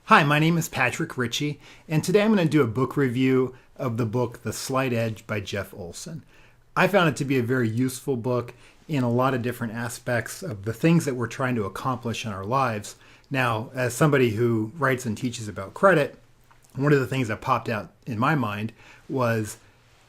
Hi, my name is Patrick Ritchie, and today I'm going to do a book review of the book The Slight Edge by Jeff Olson. I found it to be a very useful book in a lot of different aspects of the things that we're trying to accomplish in our lives. Now, as somebody who writes and teaches about credit, one of the things that popped out in my mind was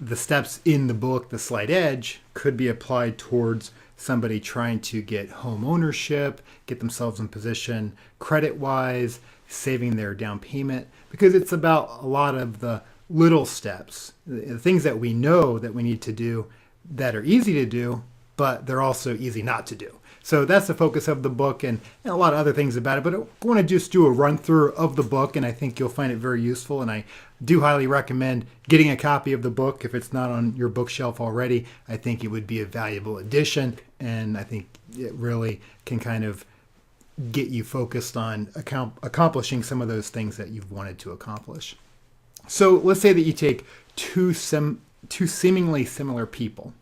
the steps in the book, The Slight Edge, could be applied towards somebody trying to get home ownership, get themselves in position credit-wise, saving their down payment, because it's about a lot of the little steps, the things that we know that we need to do that are easy to do, but they're also easy not to do. So that's the focus of the book and a lot of other things about it. But I want to just do a run through of the book, and I think you'll find it very useful. And I do highly recommend getting a copy of the book if it's not on your bookshelf already. I think it would be a valuable addition, and I think it really can kind of get you focused on accomplishing some of those things that you've wanted to accomplish. So let's say that you take two seemingly similar people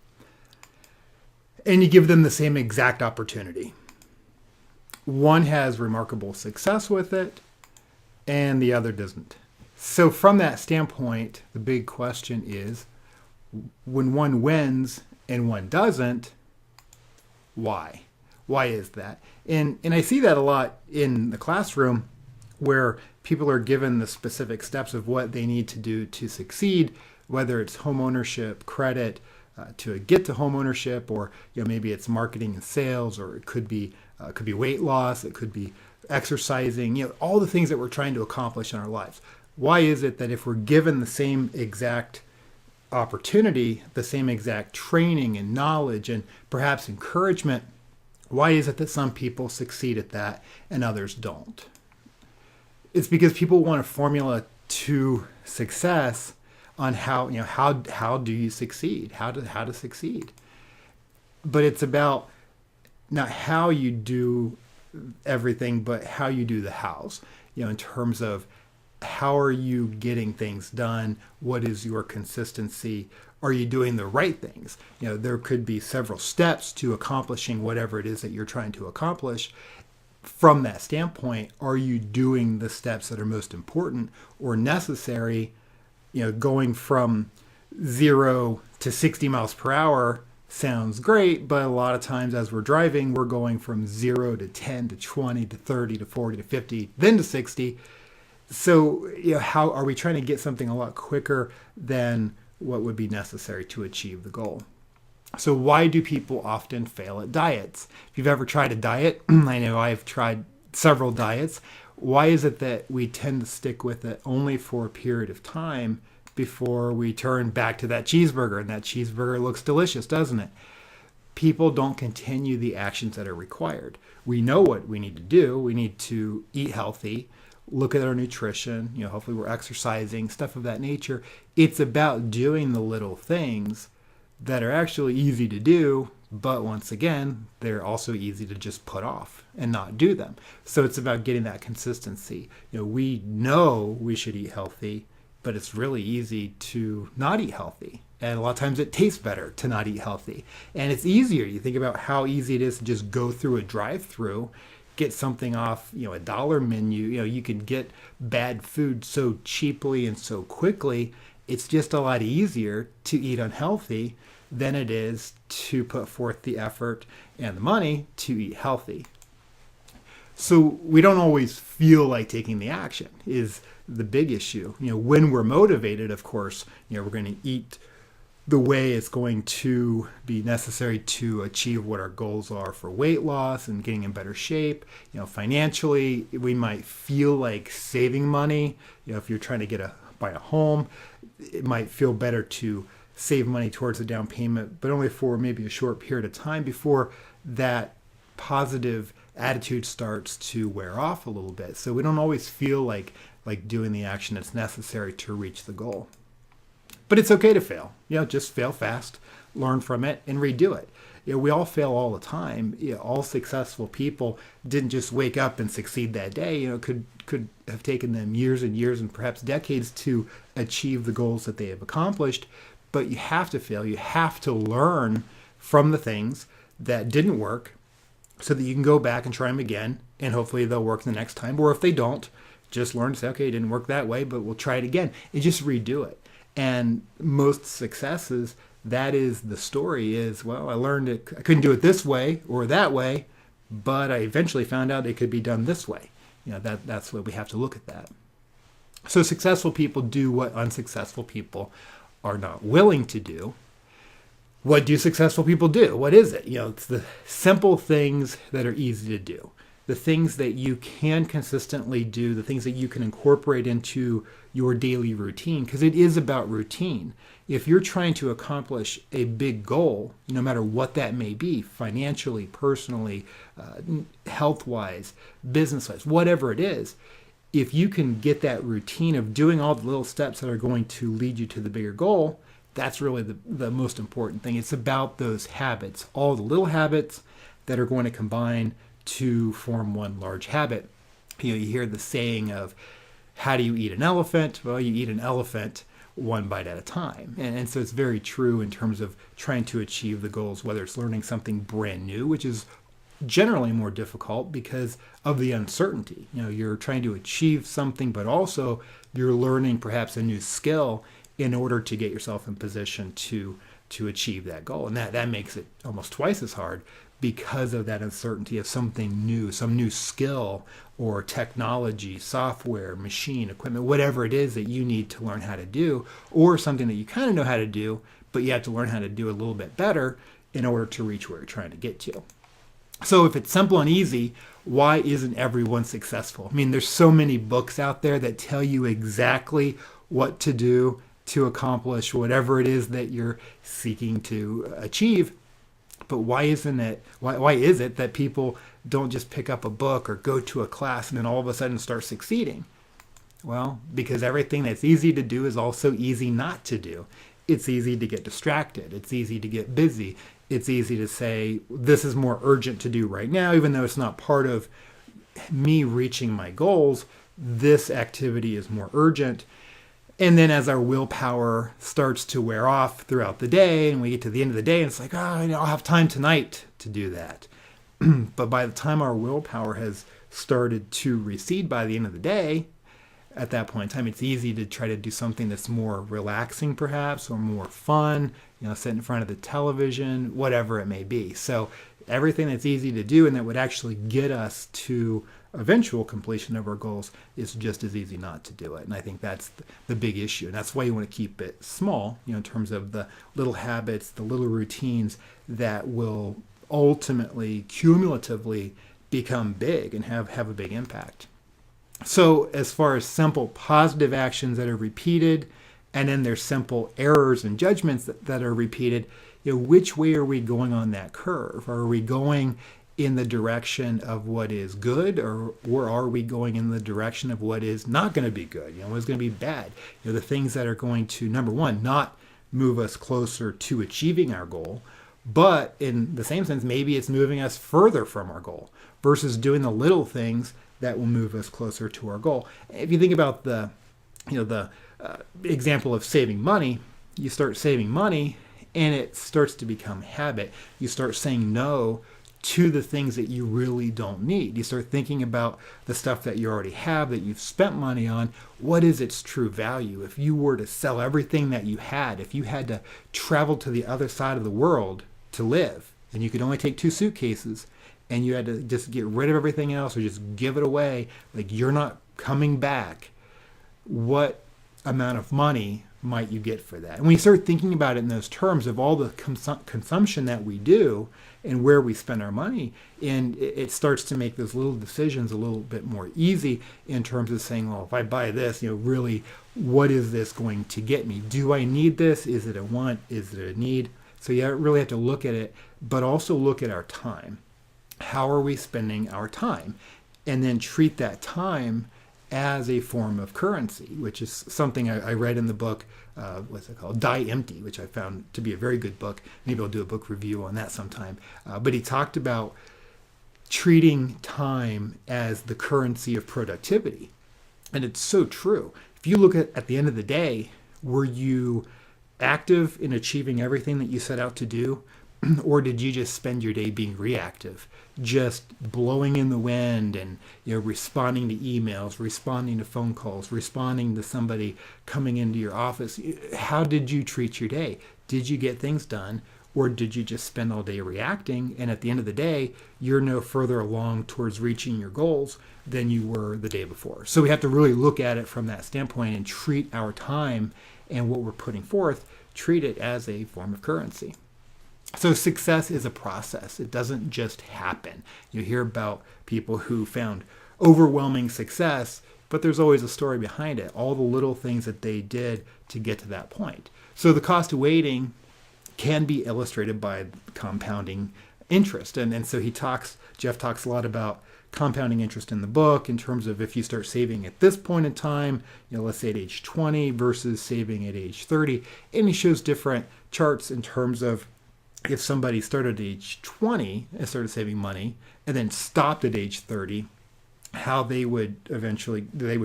and you give them the same exact opportunity. One has remarkable success with it and the other doesn't. So from that standpoint, the big question is, when one wins and one doesn't, why? Why is that? And I see that a lot in the classroom where people are given the specific steps of what they need to do to succeed, whether it's home ownership, credit, to get to home ownership, or maybe it's marketing and sales, or it could be weight loss, it could be exercising, all the things that we're trying to accomplish in our lives. Why is it that if we're given the same exact opportunity, the same exact training and knowledge and perhaps encouragement, why is it that some people succeed at that and others don't? It's because people want a formula to success on how do you succeed, how to succeed. But it's about not how you do everything, but how you do the hows. In terms of how are you getting things done? What is your consistency? Are you doing the right things? There could be several steps to accomplishing whatever it is that you're trying to accomplish. From that standpoint, are you doing the steps that are most important or necessary? Going from 0 to 60 miles per hour sounds great, but a lot of times as we're driving, we're going from 0 to 10 to 20 to 30 to 40 to 50, then to 60. So, how are we trying to get something a lot quicker than what would be necessary to achieve the goal? So why do people often fail at diets? If you've ever tried a diet, I know I've tried several diets. Why is it that we tend to stick with it only for a period of time before we turn back to that cheeseburger? And that cheeseburger looks delicious, doesn't it? People don't continue the actions that are required. We know what we need to do. We need to eat healthy, look at our nutrition, hopefully we're exercising, stuff of that nature. It's about doing the little things that are actually easy to do, but once again, they're also easy to just put off and not do them. So it's about getting that consistency. We know we should eat healthy, but it's really easy to not eat healthy. And a lot of times it tastes better to not eat healthy. And it's easier. You think about how easy it is to just go through a drive-through, get something off, a dollar menu. You can get bad food so cheaply and so quickly. It's just a lot easier to eat unhealthy than it is to put forth the effort and the money to eat healthy. So we don't always feel like taking the action is the big issue. When we're motivated, of course, we're going to eat the way it's going to be necessary to achieve what our goals are for weight loss and getting in better shape. Financially, we might feel like saving money. If you're trying to buy a home, it might feel better to save money towards the down payment, but only for maybe a short period of time before that positive attitude starts to wear off a little bit. So we don't always feel like doing the action that's necessary to reach the goal. But it's okay to fail. Just fail fast, learn from it, and redo it. We all fail all the time. All successful people didn't just wake up and succeed that day. Could have taken them years and years and perhaps decades to achieve the goals that they have accomplished. But you have to fail. You have to learn from the things that didn't work so that you can go back and try them again, and hopefully they'll work the next time. Or if they don't, just learn to say, okay, it didn't work that way, but we'll try it again and just redo it. And most successes, that is the story is, well, I learned it, I couldn't do it this way or that way, but I eventually found out it could be done this way. That's the way we have to look at that. So successful people do what unsuccessful people are not willing to do. What do successful people do? What is it? It's the simple things that are easy to do. The things that you can consistently do, the things that you can incorporate into your daily routine, because it is about routine. If you're trying to accomplish a big goal, no matter what that may be, financially, personally, health-wise, business-wise, whatever it is, if you can get that routine of doing all the little steps that are going to lead you to the bigger goal, that's really the most important thing. It's about those habits, all the little habits that are going to combine to form one large habit. You hear the saying of, how do you eat an elephant? Well, you eat an elephant one bite at a time. And so it's very true in terms of trying to achieve the goals, whether it's learning something brand new, which is generally more difficult because of the uncertainty. You're trying to achieve something, but also you're learning perhaps a new skill in order to get yourself in position to achieve that goal. And that makes it almost twice as hard because of that uncertainty of something new, some new skill or technology, software, machine, equipment, whatever it is that you need to learn how to do, or something that you kind of know how to do, but you have to learn how to do a little bit better in order to reach where you're trying to get to. So if it's simple and easy, why isn't everyone successful? I mean, there's so many books out there that tell you exactly what to do to accomplish whatever it is that you're seeking to achieve. But why is it that people don't just pick up a book or go to a class and then all of a sudden start succeeding? Well, because everything that's easy to do is also easy not to do. It's easy to get distracted. It's easy to get busy. It's easy to say, this is more urgent to do right now, even though it's not part of me reaching my goals. This activity is more urgent. And then as our willpower starts to wear off throughout the day and we get to the end of the day and it's like, I'll have time tonight to do that. But by the time our willpower has started to recede by the end of the day, at that point in time, it's easy to try to do something that's more relaxing perhaps or more fun, sit in front of the television, whatever it may be. So everything that's easy to do and that would actually get us to eventual completion of our goals is just as easy not to do it. And I think that's the big issue. And that's why you want to keep it small, in terms of the little habits, the little routines that will ultimately, cumulatively become big and have a big impact. So as far as simple positive actions that are repeated, and then there's simple errors and judgments that are repeated, which way are we going on that curve? Are we going in the direction of what is good, or are we going in the direction of what is not going to be good? What's going to be bad? The things that are going to, number one, not move us closer to achieving our goal, but in the same sense, maybe it's moving us further from our goal versus doing the little things that will move us closer to our goal. If you think about the example of saving money, you start saving money and it starts to become habit. You start saying no to the things that you really don't need. You start thinking about the stuff that you already have, that you've spent money on. What is its true value? If you were to sell everything that you had, if you had to travel to the other side of the world to live, and you could only take 2 suitcases, and you had to just get rid of everything else or just give it away, like you're not coming back, what amount of money might you get for that? And when you start thinking about it in those terms of all the consumption that we do and where we spend our money, and it starts to make those little decisions a little bit more easy in terms of saying, well, if I buy this, really, what is this going to get me? Do I need this? Is it a want? Is it a need? So you really have to look at it, but also look at our time. How are we spending our time? And then treat that time as a form of currency, which is something I read in the book, what's it called? Die Empty, which I found to be a very good book. Maybe I'll do a book review on that sometime. But he talked about treating time as the currency of productivity. And it's so true. If you look at the end of the day, were you active in achieving everything that you set out to do? Or did you just spend your day being reactive, just blowing in the wind and responding to emails, responding to phone calls, responding to somebody coming into your office? How did you treat your day? Did you get things done? Or did you just spend all day reacting? And at the end of the day, you're no further along towards reaching your goals than you were the day before. So we have to really look at it from that standpoint and treat our time and what we're putting forth, treat it as a form of currency. So success is a process. It doesn't just happen. You hear about people who found overwhelming success, but there's always a story behind it, all the little things that they did to get to that point. So the cost of waiting can be illustrated by compounding interest. And so Jeff talks a lot about compounding interest in the book in terms of if you start saving at this point in time, let's say at age 20 versus saving at age 30. And he shows different charts in terms of if somebody started at age 20 and started saving money and then stopped at age 30, how they would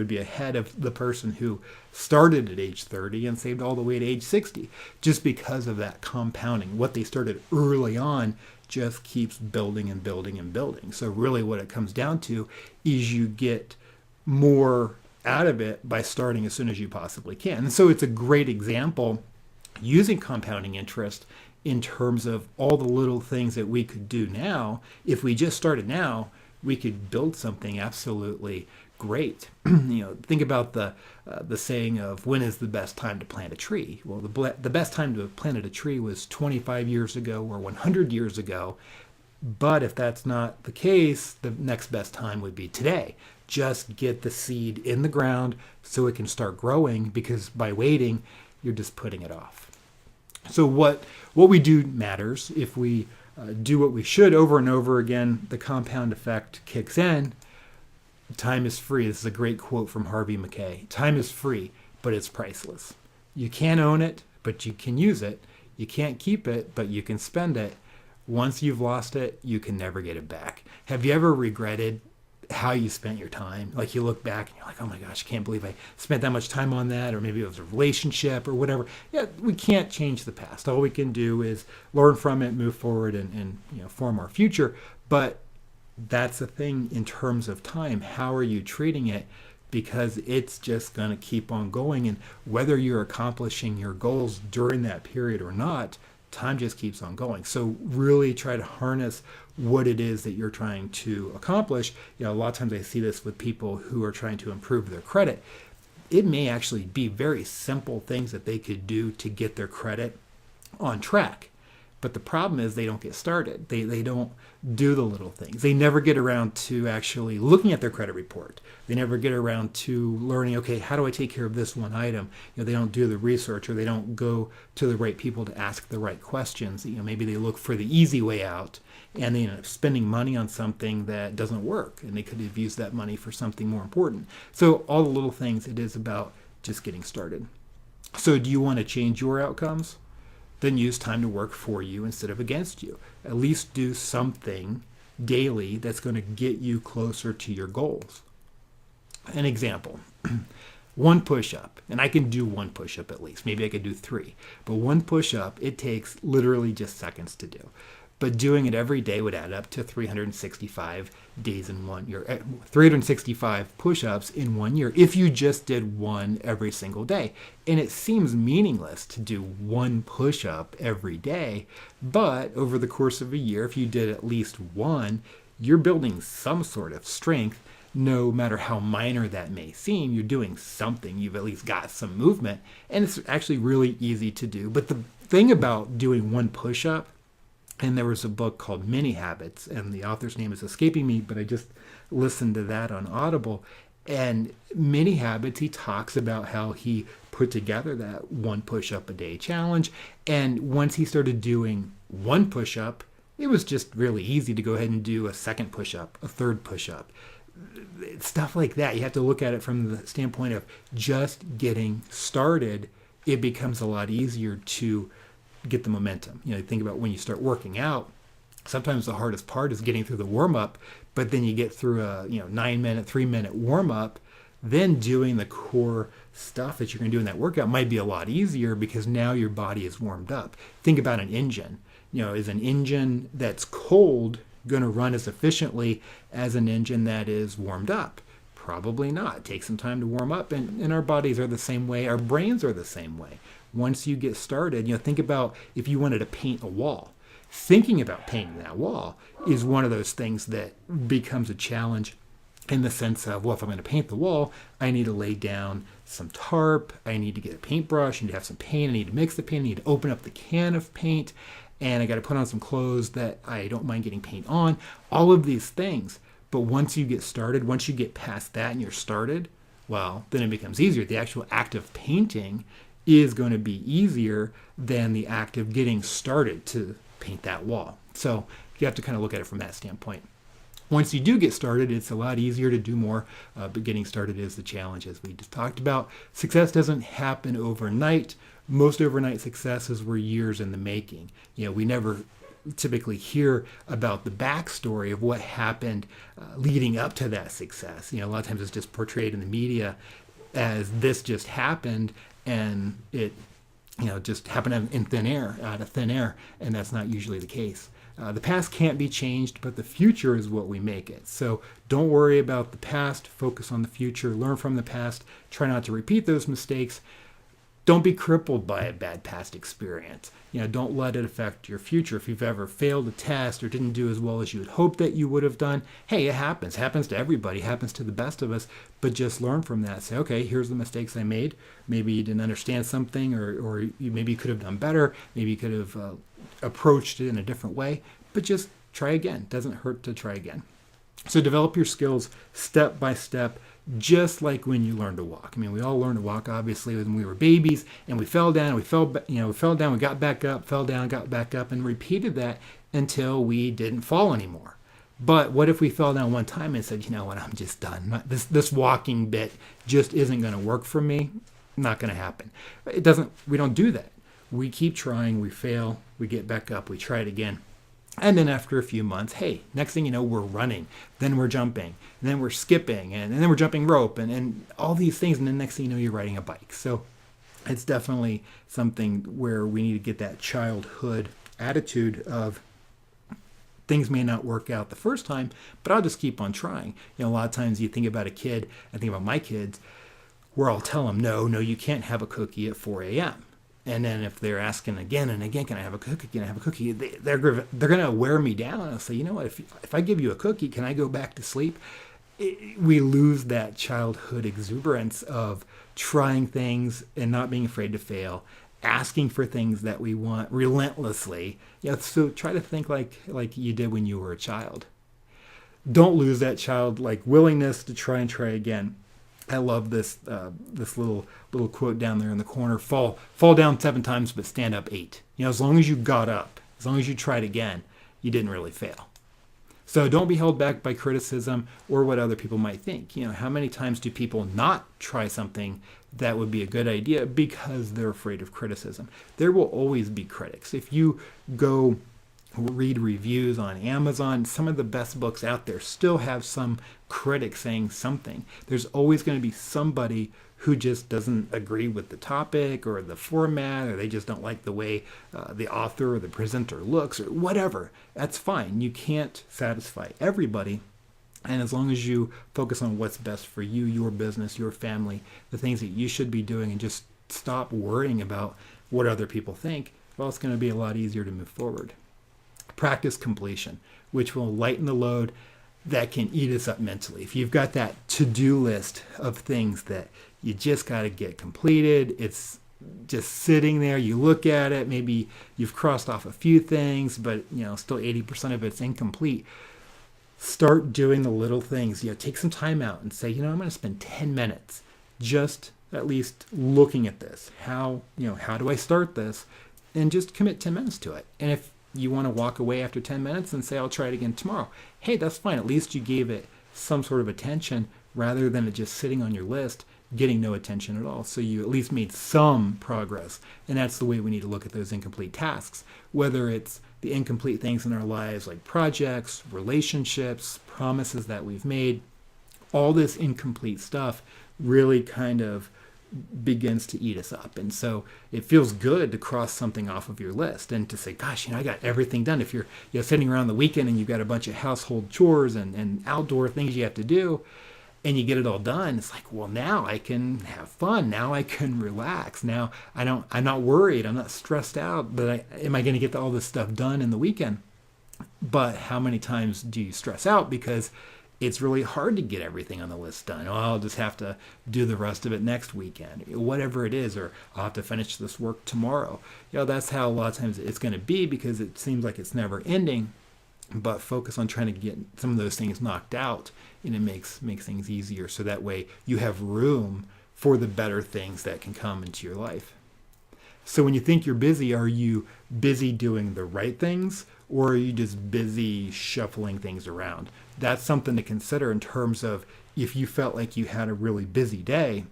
be ahead of the person who started at age 30 and saved all the way to age 60, just because of that compounding. What they started early on just keeps building and building and building. So really what it comes down to is you get more out of it by starting as soon as you possibly can. And so it's a great example using compounding interest in terms of all the little things that we could do now. If we just started now, we could build something absolutely great. Think about the saying of when is the best time to plant a tree? Well, the best time to have planted a tree was 25 years ago or 100 years ago. But if that's not the case, the next best time would be today. Just get the seed in the ground so it can start growing, because by waiting, you're just putting it off. So what we do matters. If we do what we should over and over again, the compound effect kicks in. Time is free. This is a great quote from Harvey Mackay. Time is free, but it's priceless. You can't own it, but you can use it. You can't keep it, but you can spend it. Once you've lost it, you can never get it back. Have you ever regretted how you spent your time? Like you look back and you're like, oh my gosh, I can't believe I spent that much time on that, or maybe it was a relationship or whatever. Yeah, we can't change the past. All we can do is learn from it, move forward, and form our future. But that's the thing in terms of time. How are you treating it? Because it's just going to keep on going. And whether you're accomplishing your goals during that period or not, time just keeps on going. So really try to harness what it is that you're trying to accomplish. A lot of times I see this with people who are trying to improve their credit. It may actually be very simple things that they could do to get their credit on track. But the problem is they don't get started. They don't do the little things. They never get around to actually looking at their credit report. They never get around to learning, okay, how do I take care of this one item? They don't do the research, or they don't go to the right people to ask the right questions. Maybe they look for the easy way out and they end up spending money on something that doesn't work, and they could have used that money for something more important. So all the little things, it is about just getting started. So do you want to change your outcomes? Then use time to work for you instead of against you. At least do something daily that's going to get you closer to your goals. An example, one push-up, and I can do one push-up at least. Maybe I could do 3. But one push-up, it takes literally just seconds to do. But doing it every day would add up to 365 days in 1 year, 365 push-ups in 1 year if you just did one every single day. And it seems meaningless to do one push-up every day, but over the course of a year, if you did at least one, you're building some sort of strength. No matter how minor that may seem, you're doing something. You've at least got some movement, and it's actually really easy to do. But the thing about doing one push-up, and there was a book called Mini Habits, and the author's name is escaping me, but I just listened to that on Audible. And Mini Habits, he talks about how he put together that one push-up a day challenge. And once he started doing one push-up, it was just really easy to go ahead and do a second push-up, a third push-up. Stuff like that. You have to look at it from the standpoint of just getting started. It becomes a lot easier to get the momentum. Think about when you start working out, sometimes the hardest part is getting through the warm-up, but then you get through a 9-minute, 3-minute warm-up, then doing the core stuff that you're going to do in that workout might be a lot easier because now your body is warmed up. Think about an engine. Is an engine that's cold going to run as efficiently as an engine that is warmed up? Probably not. It takes some time to warm up, and our bodies are the same way. Our brains are the same way. Once you get started, think about if you wanted to paint a wall. Thinking about painting that wall is one of those things that becomes a challenge in the sense of, well, if I'm going to paint the wall, I need to lay down some tarp, I need to get a paintbrush, I need to have some paint, I need to mix the paint, I need to open up the can of paint, and I got to put on some clothes that I don't mind getting paint on, all of these things. But once you get started, once you get past that and you're started, well, then it becomes easier. The actual act of painting is going to be easier than the act of getting started to paint that wall. So you have to kind of look at it from that standpoint. Once you do get started, it's a lot easier to do more, but getting started is the challenge, as we just talked about. Success doesn't happen overnight. Most overnight successes were years in the making. We never typically hear about the backstory of what happened leading up to that success. A lot of times it's just portrayed in the media as this just happened, and it just happened in thin air, out of thin air, and that's not usually the case. The past can't be changed, but the future is what we make it. So don't worry about the past, focus on the future, learn from the past, try not to repeat those mistakes. Don't be crippled by a bad past experience. Don't let it affect your future. If you've ever failed a test or didn't do as well as you had hoped that you would have done, hey, it happens. It happens to everybody. It happens to the best of us. But just learn from that. Say, okay, here's the mistakes I made. Maybe you didn't understand something, or maybe you could have done better. Maybe you could have approached it in a different way. But just try again. Doesn't hurt to try again. So develop your skills step by step, just like when you learn to walk. We all learned to walk, obviously, when we were babies, and we fell down, we fell down, we got back up, fell down, got back up, and repeated that until we didn't fall anymore. But what if we fell down one time and said, what, I'm just done. This walking bit just isn't going to work for me. Not going to happen. We don't do that. We keep trying, we fail, we get back up, we try it again. And then after a few months, hey, next thing you know, we're running, then we're jumping, and then we're skipping, and then we're jumping rope, and all these things, and then next thing you know, you're riding a bike. So it's definitely something where we need to get that childhood attitude of things may not work out the first time, but I'll just keep on trying. A lot of times you think about a kid, I think about my kids, where I'll tell them, no, you can't have a cookie at 4 a.m. And then if they're asking again and again, can I have a cookie? Can I have a cookie? They're going to wear me down. I'll say, what, if I give you a cookie, can I go back to sleep? We lose that childhood exuberance of trying things and not being afraid to fail, asking for things that we want relentlessly. So try to think like you did when you were a child. Don't lose that childlike willingness to try and try again. I love this little quote down there in the corner. Fall down 7 times, but stand up 8. As long as you got up, as long as you tried again, you didn't really fail. So don't be held back by criticism or what other people might think. How many times do people not try something that would be a good idea because they're afraid of criticism? There will always be critics. If you go read reviews on Amazon, some of the best books out there still have some critic saying something. There's always going to be somebody who just doesn't agree with the topic or the format, or they just don't like the way the author or the presenter looks, or whatever. That's fine. You can't satisfy everybody. And as long as you focus on what's best for you, your business, your family, the things that you should be doing, and just stop worrying about what other people think, well, it's going to be a lot easier to move forward. Practice completion, which will lighten the load that can eat us up mentally. If you've got that to-do list of things that you just got to get completed, it's just sitting there, you look at it, maybe you've crossed off a few things, but still 80% of it's incomplete. Start doing the little things. Take some time out and say, I'm going to spend 10 minutes just at least looking at this. How do I start this? And just commit 10 minutes to it. And if you want to walk away after 10 minutes and say, I'll try it again tomorrow, hey, that's fine. At least you gave it some sort of attention rather than it just sitting on your list, getting no attention at all. So you at least made some progress. And that's the way we need to look at those incomplete tasks, whether it's the incomplete things in our lives like projects, relationships, promises that we've made. All this incomplete stuff really kind of begins to eat us up. And so it feels good to cross something off of your list and to say, gosh, I got everything done. If you're sitting around the weekend and you've got a bunch of household chores and outdoor things you have to do, and you get it all done, it's like, well, now I can have fun. Now I can relax. Now I'm not worried. I'm not stressed out. But am I going to get all this stuff done in the weekend? But how many times do you stress out because it's really hard to get everything on the list done? Oh, I'll just have to do the rest of it next weekend, whatever it is, or I'll have to finish this work tomorrow. That's how a lot of times it's going to be, because it seems like it's never ending. But focus on trying to get some of those things knocked out, and it makes things easier. So that way you have room for the better things that can come into your life. So when you think you're busy, are you busy doing the right things, or are you just busy shuffling things around? That's something to consider in terms of if you felt like you had a really busy day.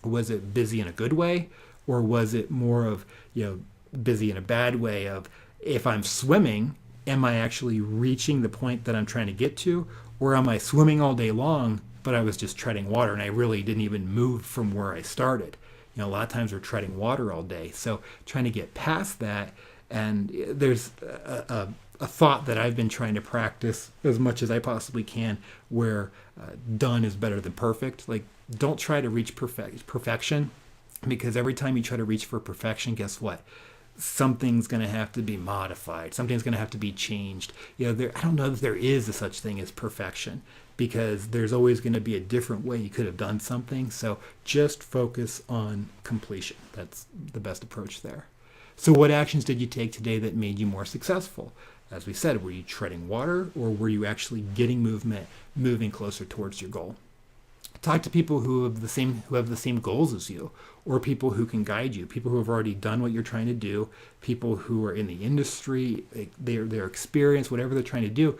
Was it busy in a good way, or was it more of busy in a bad way of, if I'm swimming, am I actually reaching the point that I'm trying to get to, or am I swimming all day long but I was just treading water and I really didn't even move from where I started? A lot of times we're treading water all day, so trying to get past that. And there's a thought that I've been trying to practice as much as I possibly can, where done is better than perfect. Like, don't try to reach perfection, because every time you try to reach for perfection, guess what? Something's going to have to be modified. Something's going to have to be changed. I don't know if there is a such thing as perfection, because there's always going to be a different way you could have done something. So just focus on completion. That's the best approach there. So what actions did you take today that made you more successful? As we said, were you treading water, or were you actually getting movement, moving closer towards your goal? Talk to people who have the same goals as you, or people who can guide you, people who have already done what you're trying to do, people who are in the industry, their experience, whatever they're trying to do.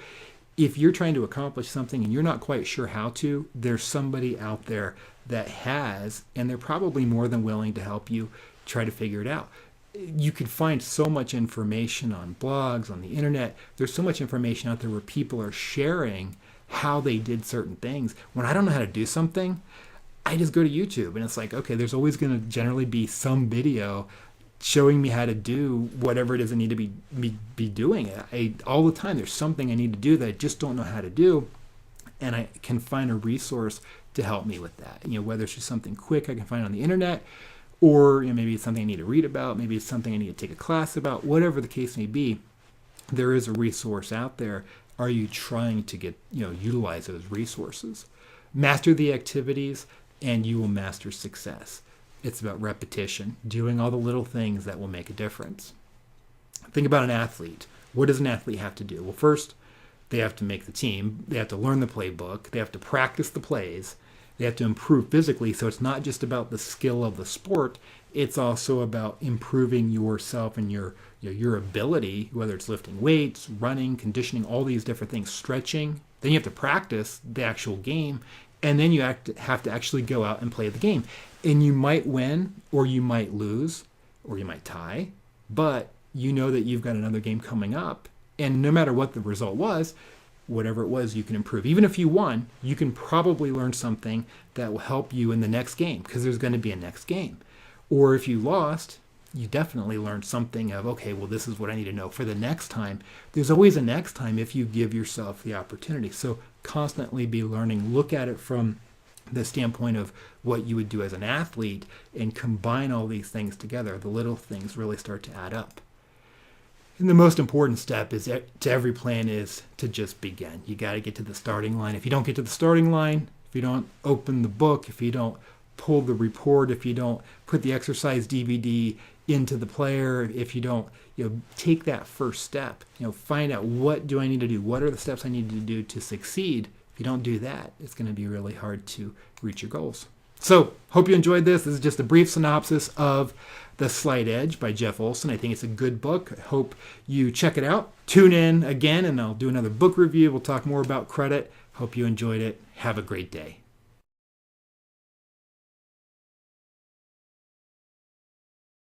If you're trying to accomplish something and you're not quite sure how to, there's somebody out there that has, and they're probably more than willing to help you try to figure it out. You could find so much information on blogs, on the internet. There's so much information out there where people are sharing how they did certain things. When I don't know how to do something, I just go to YouTube, and it's like, okay, there's always going to generally be some video showing me how to do whatever it is I need to be doing. All the time, there's something I need to do that I just don't know how to do, and I can find a resource to help me with that. Whether it's just something quick I can find on the internet, or maybe it's something I need to read about, maybe it's something I need to take a class about, whatever the case may be, there is a resource out there. Are you trying to utilize those resources? Master the activities, and you will master success. It's about repetition, doing all the little things that will make a difference. Think about an athlete. What does an athlete have to do? Well, first, they have to make the team. They have to learn the playbook. They have to practice the plays. They have to improve physically. So it's not just about the skill of the sport. It's also about improving yourself and your ability, whether it's lifting weights, running, conditioning, all these different things, stretching. Then you have to practice the actual game. And then you have to actually go out and play the game. And you might win, or you might lose, or you might tie. But you know that you've got another game coming up. And no matter what the result was, whatever it was, you can improve. Even if you won, you can probably learn something that will help you in the next game, because there's going to be a next game. Or if you lost, you definitely learned something of, okay, well, this is what I need to know for the next time. There's always a next time if you give yourself the opportunity. So constantly be learning. Look at it from the standpoint of what you would do as an athlete, and combine all these things together. The little things really start to add up. And the most important step is to every plan is to just begin. You got to get to the starting line. If you don't get to the starting line, if you don't open the book, if you don't pull the report, if you don't put the exercise DVD into the player, if you don't take that first step, find out, what do I need to do? What are the steps I need to do to succeed? If you don't do that, it's going to be really hard to reach your goals. So, hope you enjoyed this. This is just a brief synopsis of The Slight Edge by Jeff Olson. I think it's a good book. I hope you check it out. Tune in again, and I'll do another book review. We'll talk more about credit. Hope you enjoyed it. Have a great day.